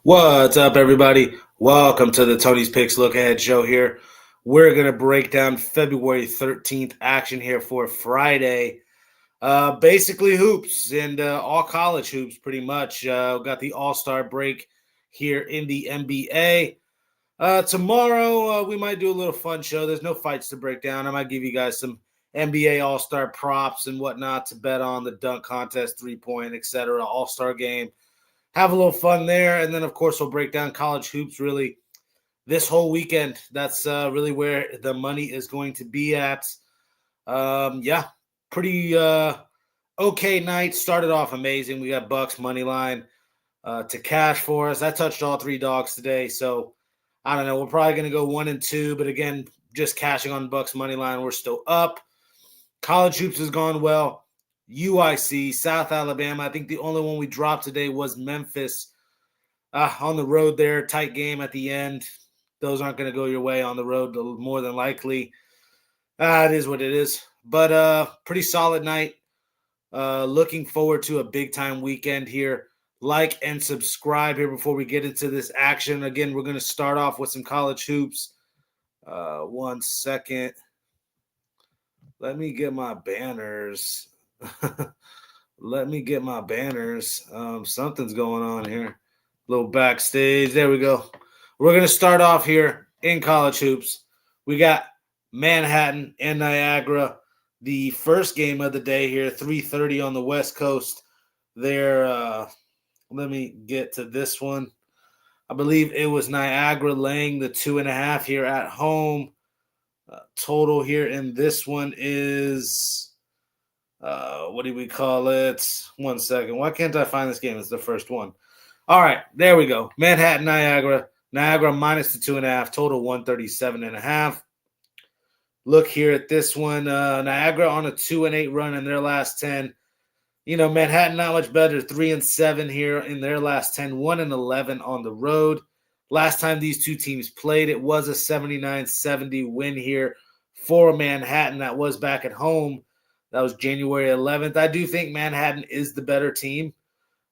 What's up, everybody? Welcome to the Tony's Picks Look Ahead show here. We're going to break down February 13th action here for Friday. Basically hoops and all college hoops pretty much. Got the All-Star break here in the NBA. Tomorrow, we might do a little fun show. There's no fights to break down. I might give you guys some NBA All-Star props and whatnot to bet on the dunk contest, three-point, etc., All-Star game. Have a little fun there. And then, of course, we'll break down college hoops really this whole weekend. That's really where the money is going to be at. Pretty okay night. Started off amazing. We got Bucks money line to cash for us. I touched all three dogs today. So, I don't know. We're probably going to go 1-2. But, again, just cashing on Bucks money line. We're still up. College hoops has gone well. UIC, South Alabama. I think the only one we dropped today was Memphis on the road there. Tight game at the end. Those aren't going to go your way on the road more than likely. It is what it is. But pretty solid night. Looking forward to a big-time weekend here. Like and subscribe here before we get into this action. Again, we're going to start off with some college hoops. 1 second. Let me get my banners. Let me get my banners. Something's going on here. Little backstage. There we go. We're going to start off here in college hoops. We got Manhattan and Niagara. The first game of the day here, 3:30 on the West Coast. There, let me get to this one. I believe it was Niagara laying the 2.5 here at home. Total here in this one is what do we call it? 1 second. Why can't I find this game? It's the first one. All right, there we go. Manhattan, Niagara. Niagara minus the 2.5. Total 137.5. Look here at this one. Niagara on a 2-8 run in their last 10. Manhattan not much better. 3-7 here in their last 10. 1-11 on the road. Last time these two teams played, it was a 79-70 win here for Manhattan. That was back at home. That was January 11th. I do think Manhattan is the better team.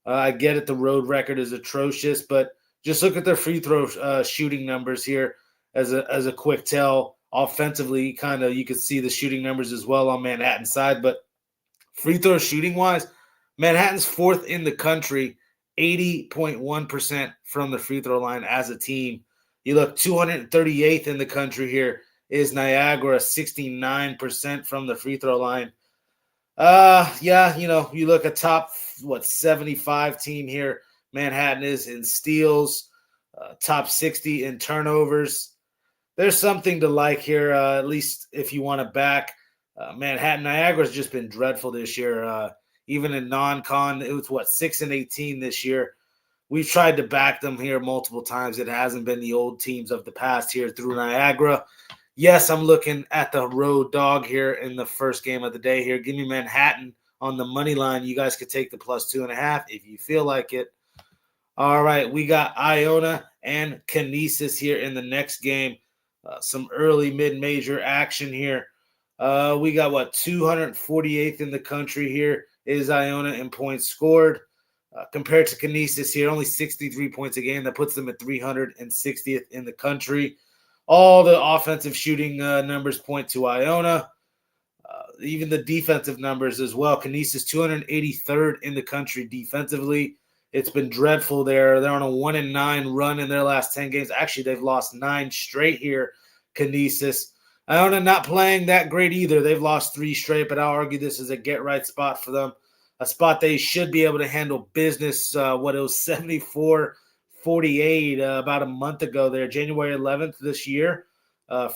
I get it. The road record is atrocious, but just look at their free throw shooting numbers here as a quick tell. Offensively, kind of you could see the shooting numbers as well on Manhattan's side, but free throw shooting wise, Manhattan's fourth in the country, 80.1% from the free throw line as a team. You look 238th in the country here is Niagara, 69% from the free throw line. You look at top 75 team here. Manhattan is in steals, top 60 in turnovers. There's something to like here, at least if you want to back Manhattan. Niagara's just been dreadful this year. Even in non-con, it was 6-18 this year. We've tried to back them here multiple times. It hasn't been the old teams of the past here through Niagara. Yes, I'm looking at the road dog here in the first game of the day here. Give me Manhattan on the money line. You guys could take the plus 2.5 if you feel like it. All right, we got Iona and Canisius here in the next game. Some early mid-major action here. We got 248th in the country here is Iona in points scored. Compared to Canisius here, only 63 points a game. That puts them at 360th in the country. All the offensive shooting numbers point to Iona. Even the defensive numbers as well. Canisius 283rd in the country defensively. It's been dreadful there. They're on a 1-9 run in their last 10 games. Actually, they've lost 9 straight here, Canisius. Iona not playing that great either. They've lost 3 straight, but I'll argue this is a get-right spot for them. A spot they should be able to handle business. It was 74-48 about a month ago there, January 11th this year.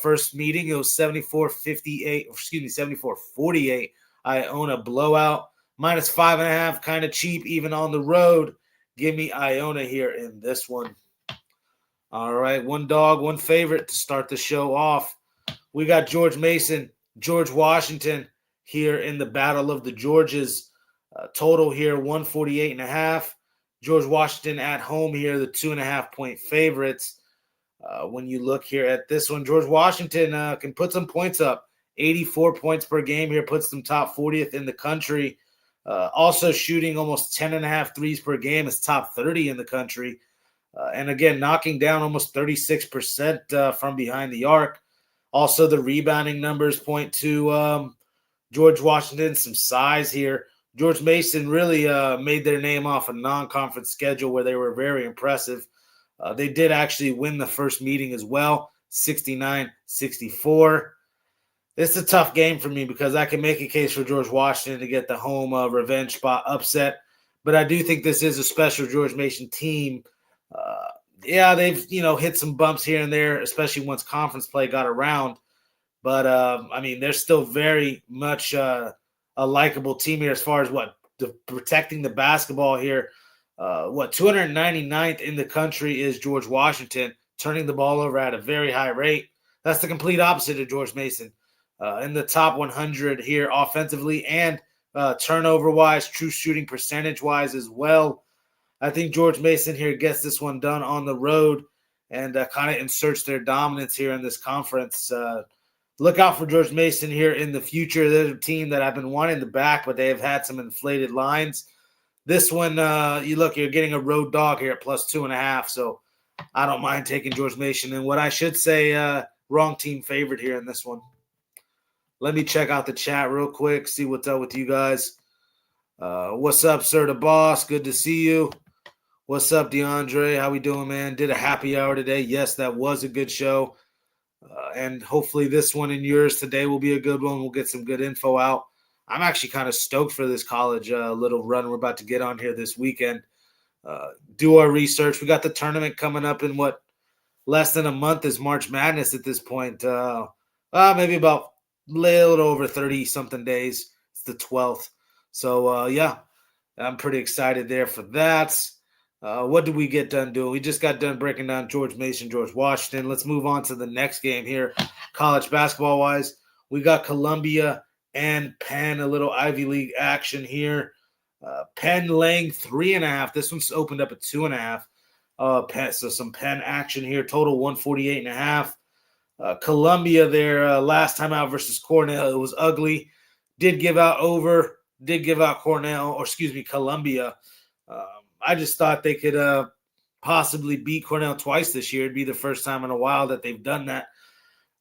First meeting, it was 74-48. Iona blowout. Minus 5.5, kind of cheap even on the road. Give me Iona here in this one. All right, one dog, one favorite to start the show off. We got George Mason, George Washington here in the Battle of the Georges. Total here, 148.5. George Washington at home here, the 2.5-point favorites. When you look here at this one, George Washington can put some points up. 84 points per game here, puts them top 40th in the country. Also shooting almost 10.5 threes per game is top 30 in the country. And again, knocking down almost 36% from behind the arc. Also, the rebounding numbers point to George Washington, some size here. George Mason really made their name off a non-conference schedule where they were very impressive. They did actually win the first meeting as well, 69-64. It's a tough game for me because I can make a case for George Washington to get the home revenge spot upset. But I do think this is a special George Mason team. Yeah, they've hit some bumps here and there, especially once conference play got around. But they're still very much a likable team here as far as protecting the basketball here. 299th in the country is George Washington, turning the ball over at a very high rate. That's the complete opposite of George Mason. In the top 100 here offensively and turnover-wise, true shooting percentage-wise as well. I think George Mason here gets this one done on the road and kind of inserts their dominance here in this conference. Look out for George Mason here in the future. They're a team that I've been wanting to back, but they have had some inflated lines. This one, you're getting a road dog here at plus 2.5, so I don't mind taking George Mason. And what I should say, wrong team favorite here in this one. Let me check out the chat real quick, see what's up with you guys. What's up, Sir the Boss? Good to see you. What's up, DeAndre? How we doing, man? Did a happy hour today. Yes, that was a good show. And hopefully this one and yours today will be a good one. We'll get some good info out. I'm actually kind of stoked for this college little run we're about to get on here this weekend. Do our research. We got the tournament coming up in less than a month is March Madness at this point. Maybe about a little over 30-something days. It's the 12th. So, I'm pretty excited there for that. What did we get done doing? We just got done breaking down George Mason, George Washington. Let's move on to the next game here, college basketball-wise. We got Columbia and Penn, a little Ivy League action here. Penn laying 3.5. This one's opened up at 2.5. So some Penn action here. Total 148.5. Columbia there last time out versus Cornell. It was ugly. Did give out Columbia. I just thought they could possibly beat Cornell twice this year. It'd be the first time in a while that they've done that.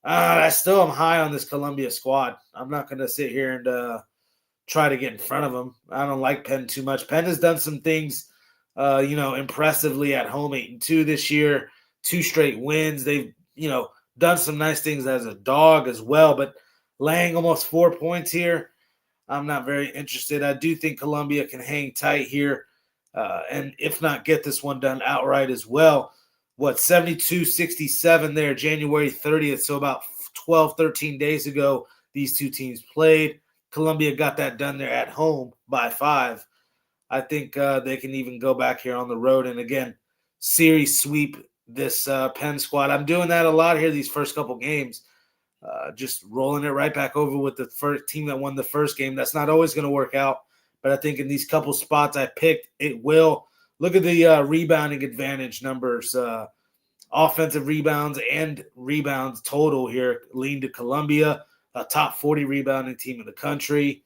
I still am high on this Columbia squad. I'm not going to sit here and try to get in front of them. I don't like Penn too much. Penn has done some things, impressively at home, 8-2 this year, 2 straight wins. They've, done some nice things as a dog as well, but laying almost 4 points here, I'm not very interested. I do think Columbia can hang tight here. And if not, get this one done outright as well. 72-67 there, January 30th. So about 12, 13 days ago, these two teams played. Columbia got that done there at home by 5. I think they can even go back here on the road. And again, series sweep this Penn squad. I'm doing that a lot here these first couple games. Just rolling it right back over with the first team that won the first game. That's not always going to work out. But I think in these couple spots I picked, it will. Look at the rebounding advantage numbers. Offensive rebounds and rebounds total here lean to Columbia, a top 40 rebounding team in the country.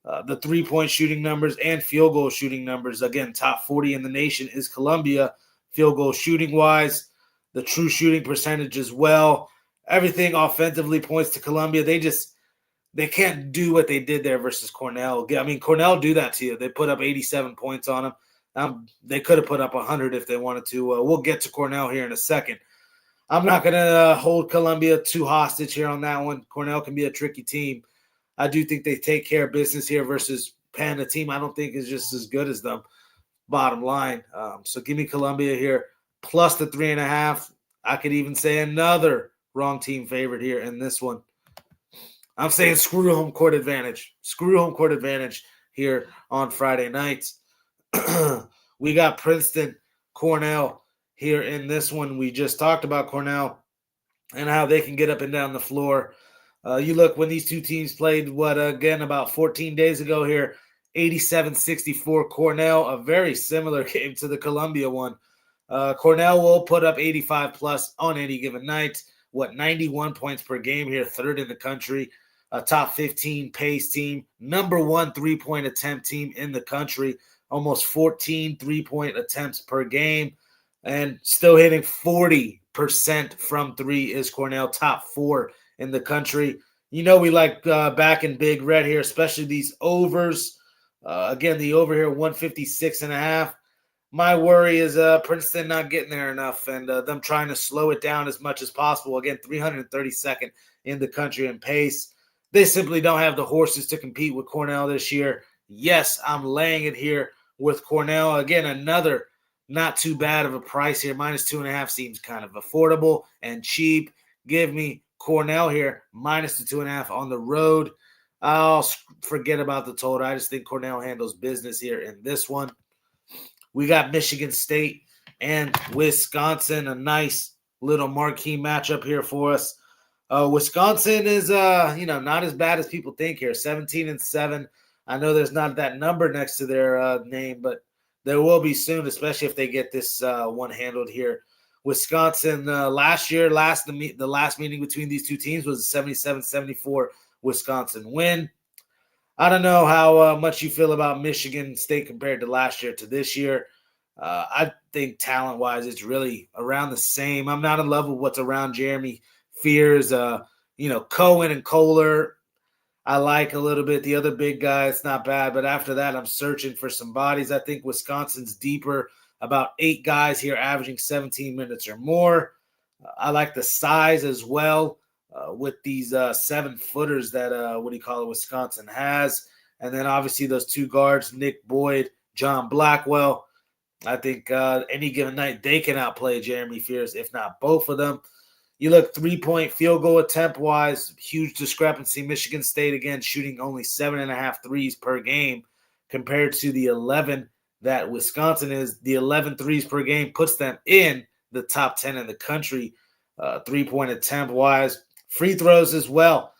The three-point shooting numbers and field goal shooting numbers, again, top 40 in the nation is Columbia, field goal shooting-wise. The true shooting percentage as well. Everything offensively points to Columbia. They can't do what they did there versus Cornell. I mean, Cornell do that to you. They put up 87 points on them. They could have put up 100 if they wanted to. We'll get to Cornell here in a second. I'm not going to hold Columbia too hostage here on that one. Cornell can be a tricky team. I do think they take care of business here versus Penn, a team I don't think is just as good as them, bottom line. So give me Columbia here, plus the 3.5. I could even say another wrong team favorite here in this one. I'm saying screw home court advantage. Screw home court advantage here on Friday nights. We got Princeton, Cornell here in this one. We just talked about Cornell and how they can get up and down the floor. You look when these two teams played, about 14 days ago here, 87-64 Cornell, a very similar game to the Columbia one. Cornell will put up 85 plus on any given night. 91 points per game here, third in the country. A top 15 pace team, number 1 3-point attempt team in the country, almost 14 3-point attempts per game. And still hitting 40% from three is Cornell, top 4 in the country. You know we like backing Big Red here, especially these overs. Again, the over here, 156.5. My worry is Princeton not getting there enough and them trying to slow it down as much as possible. Again, 332nd in the country in pace. They simply don't have the horses to compete with Cornell this year. Yes, I'm laying it here with Cornell. Again, another not too bad of a price here. -2.5 seems kind of affordable and cheap. Give me Cornell here, -2.5 on the road. I'll forget about the total. I just think Cornell handles business here in this one. We got Michigan State and Wisconsin, a nice little marquee matchup here for us. Wisconsin is, not as bad as people think here. 17-7. I know there's not that number next to their name, but there will be soon, especially if they get this one handled here. Wisconsin last year, the last meeting between these two teams was a 77-74 Wisconsin win. I don't know how much you feel about Michigan State compared to last year to this year. I think talent-wise, it's really around the same. I'm not in love with what's around Jeremy Fears. Cohen and Kohler, I like a little bit. The other big guy, it's not bad. But after that, I'm searching for some bodies. I think Wisconsin's deeper, about 8 guys here averaging 17 minutes or more. I like the size as well. With these 7-footers that Wisconsin has. And then obviously those 2 guards, Nick Boyd, John Blackwell. I think any given night they can outplay Jeremy Fears, if not both of them. You look 3-point field goal attempt-wise, huge discrepancy. Michigan State, again, shooting only 7.5 threes per game compared to the 11 that Wisconsin is. The 11 threes per game puts them in the top 10 in the country, 3-point attempt-wise. Free throws as well.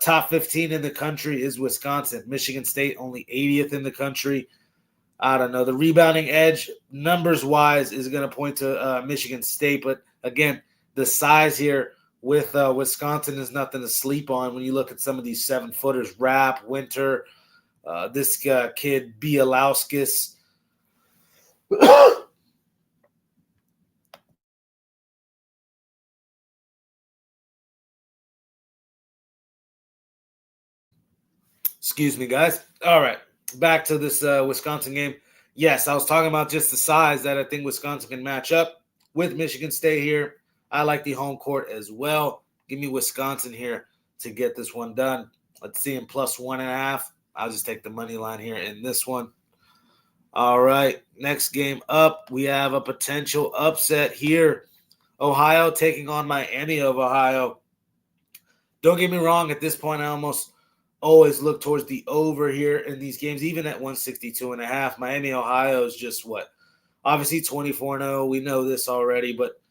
Top 15 in the country is Wisconsin. Michigan State only 80th in the country. I don't know. The rebounding edge, numbers-wise, is going to point to Michigan State. But, again, the size here with Wisconsin is nothing to sleep on when you look at some of these 7-footers. Rapp, Winter, this kid, Bielauskis. Excuse me, guys. All right, back to this Wisconsin game. Yes, I was talking about just the size that I think Wisconsin can match up with Michigan State here. I like the home court as well. Give me Wisconsin here to get this one done. Let's see him +1.5. I'll just take the money line here in this one. All right, next game up, we have a potential upset here. Ohio taking on Miami of Ohio. Don't get me wrong, at this point, I almost always look towards the over here in these games, even at 162.5. Miami, Ohio is just what? Obviously 24-0. We know this already, but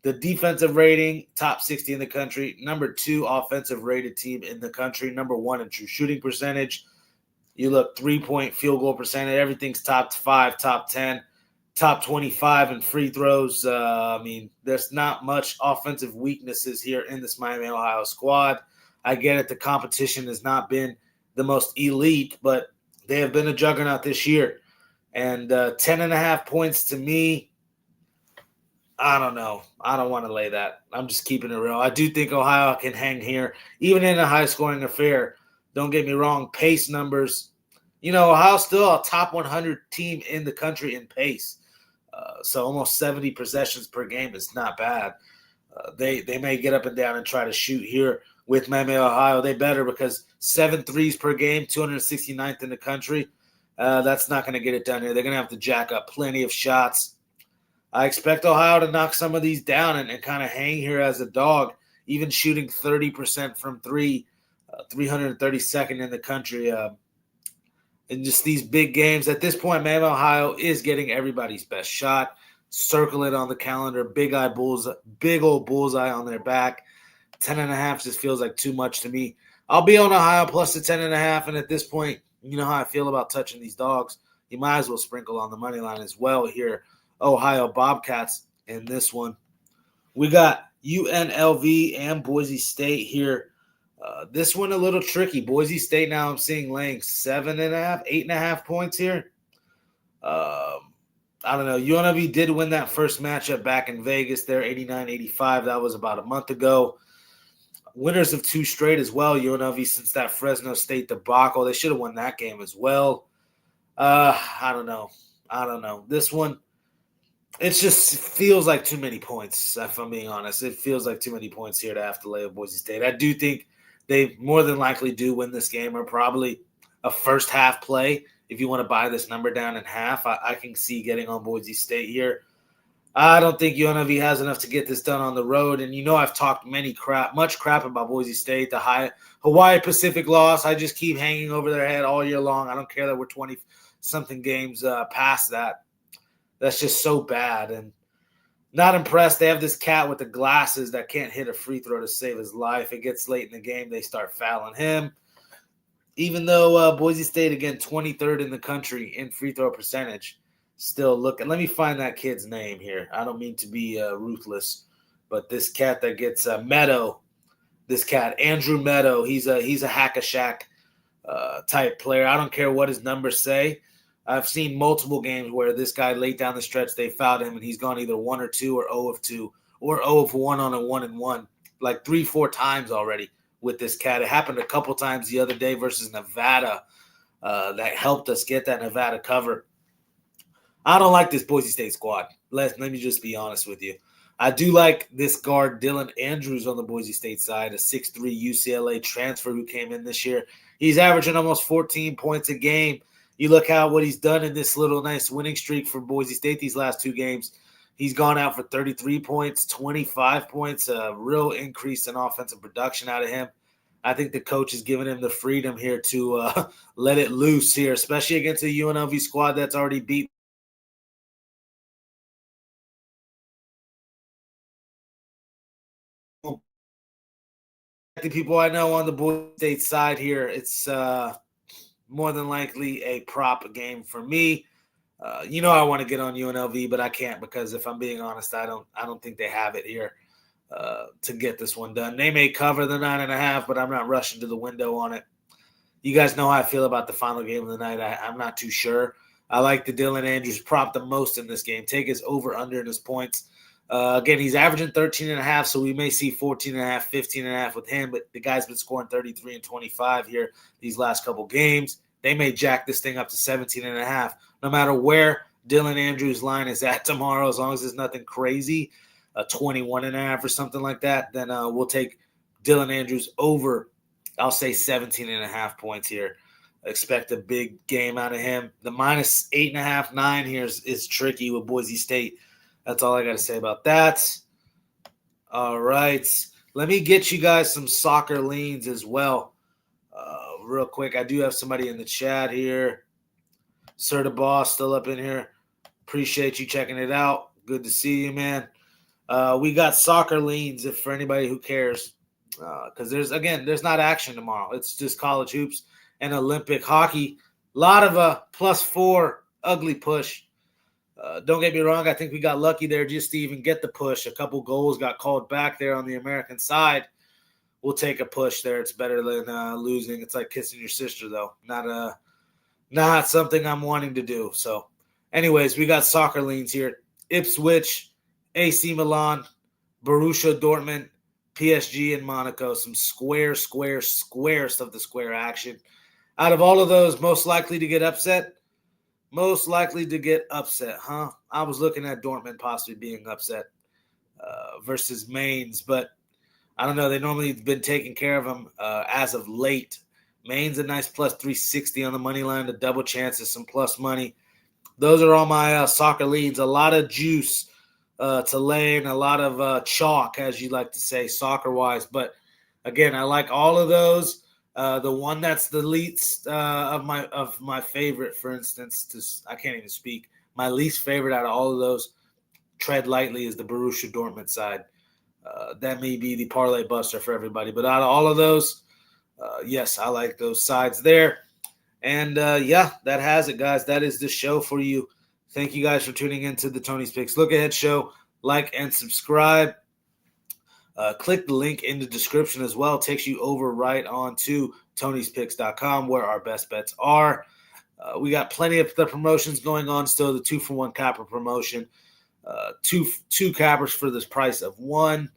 the defensive rating, top 60 in the country, number 2 offensive rated team in the country, number 1 in true shooting percentage. You look 3-point field goal percentage, everything's top 5, top 10, top 25 in free throws. There's not much offensive weaknesses here in this Miami, Ohio squad. I get it. The competition has not been the most elite, but they have been a juggernaut this year. And 10.5 points to me, I don't know. I don't want to lay that. I'm just keeping it real. I do think Ohio can hang here, even in a high-scoring affair. Don't get me wrong. Pace numbers. Ohio's still a top 100 team in the country in pace. So almost 70 possessions per game is not bad. They may get up and down and try to shoot here with Miami, Ohio. They better, because 7 threes per game, 269th in the country. That's not going to get it done here. They're going to have to jack up plenty of shots. I expect Ohio to knock some of these down and kind of hang here as a dog, even shooting 30% from 3, 332nd in the country. And just these big games. At this point, Miami, Ohio is getting everybody's best shot. Circle it on the calendar. Big old bullseye on their back. 10.5 just feels like too much to me. I'll be on Ohio plus the 10.5. And at this point, you know how I feel about touching these dogs. You might as well sprinkle on the money line as well here. Ohio Bobcats in this one. We got UNLV and Boise State here. This one a little tricky. Boise State now I'm seeing laying 7.5, 8.5 points here. I don't know. UNLV did win that first matchup back in Vegas there, 89-85. That was about a month ago. Winners of 2 straight as well, UNLV, since that Fresno State debacle. They should have won that game as well. I don't know. This one, it just feels like too many points, if I'm being honest. It feels like too many points here to have to lay with Boise State. I do think they more than likely do win this game, or probably a first half play. If you want to buy this number down in half, I can see getting on Boise State here. I don't think UNLV has enough to get this done on the road. And I've talked much crap about Boise State, the Hawaii Pacific loss. I just keep hanging over their head all year long. I don't care that we're 20-something games past that. That's just so bad. And not impressed. They have this cat with the glasses that can't hit a free throw to save his life. It gets late in the game. They start fouling him. Even though Boise State, again, 23rd in the country in free throw percentage, still looking. Let me find that kid's name here. I don't mean to be ruthless, but this cat that gets Meadow, this cat, Andrew Meadow, he's a hack-a-shack type player. I don't care what his numbers say. I've seen multiple games where this guy late down the stretch, they fouled him, and he's gone either 1 or 2 or 0 of 2 or 0 of 1 on a 1-and-1, like 3-4 times already with this cat. It happened a couple times the other day versus Nevada that helped us get that Nevada cover. I don't like this Boise State squad. Let me just be honest with you. I do like this guard, Dylan Andrews, on the Boise State side, a 6'3 UCLA transfer who came in this year. He's averaging almost 14 points a game. You look at what he's done in this little nice winning streak for Boise State these last 2 games. He's gone out for 33 points, 25 points, a real increase in offensive production out of him. I think the coach is giving him the freedom here to let it loose here, especially against a UNLV squad that's already beat the people I know on the Boise State side here. It's more than likely a prop game for me. I want to get on UNLV, but I can't because if I'm being honest, I don't think they have it here to get this one done. They may cover the 9.5, but I'm not rushing to the window on it. You guys know how I feel about the final game of the night. I'm not too sure. I like the Dylan Andrews prop the most in this game. Take his over-under in his points. Again, he's averaging 13.5, so we may see 14.5, 15.5 with him, but the guy's been scoring 33 and 25 here these last couple games. They may jack this thing up to 17.5. No matter where Dylan Andrews' line is at tomorrow, as long as it's nothing crazy, 21.5 or something like that, then we'll take Dylan Andrews over, I'll say 17.5 points here. Expect a big game out of him. The minus 8.5, 9 here is tricky with Boise State. That's all I got to say about that. All right. Let me get you guys some soccer leans as well. Real quick, I do have somebody in the chat here. Sir the Boss still up in here. Appreciate you checking it out. Good to see you, man. We got soccer leans if for anybody who cares. Because there's not action tomorrow. It's just college hoops and Olympic hockey. A lot of +4 ugly push. Don't get me wrong. I think we got lucky there just to even get the push. A couple goals got called back there on the American side. We'll take a push there. It's better than losing. It's like kissing your sister, though. Not something I'm wanting to do. So, anyways, we got soccer leans here. Ipswich, AC Milan, Borussia Dortmund, PSG, and Monaco. Some squarest of the square action. Out of all of those, most likely to get upset? Most likely to get upset, huh? I was looking at Dortmund possibly being upset versus Mainz, but I don't know. They normally have been taking care of them as of late. Mainz a nice +360 on the money line, the double chances, some plus money. Those are all my soccer leads. A lot of juice to lay and a lot of chalk, as you like to say, soccer-wise. But, again, I like all of those. The one that's the least of my favorite, for instance, I can't even speak. My least favorite out of all of those, tread lightly, is the Borussia Dortmund side. That may be the parlay buster for everybody. But out of all of those, yes, I like those sides there. And, that has it, guys. That is the show for you. Thank you guys for tuning into the Tony's Picks Look Ahead show. Like and subscribe. Click the link in the description as well. It takes you over right on to Tony'sPicks.com where our best bets are. We got plenty of the promotions going on still. The 2-for-1 capper promotion, two cappers for this price of one,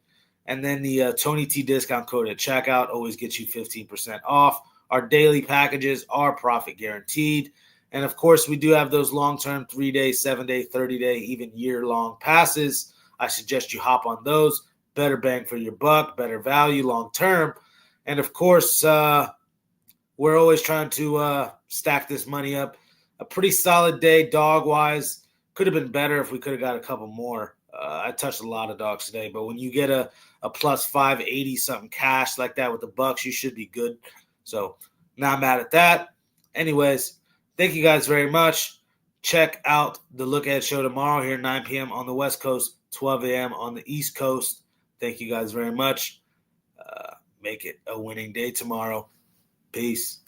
and then the Tony T discount code at checkout always gets you 15% off. Our daily packages are profit guaranteed, and of course, we do have those long-term 3-day, 7-day, 30-day, even year-long passes. I suggest you hop on those. Better bang for your buck, better value long-term, and of course, we're always trying to stack this money up. A pretty solid day dog-wise. Could have been better if we could have got a couple more. I touched a lot of dogs today, but when you get a plus 580 something cash like that with the Bucks, you should be good. So not mad at that. Anyways, thank you guys very much. Check out the Look Ahead Show tomorrow here, 9 p.m. on the West Coast, 12 a.m. on the East Coast. Thank you guys very much. Make it a winning day tomorrow. Peace.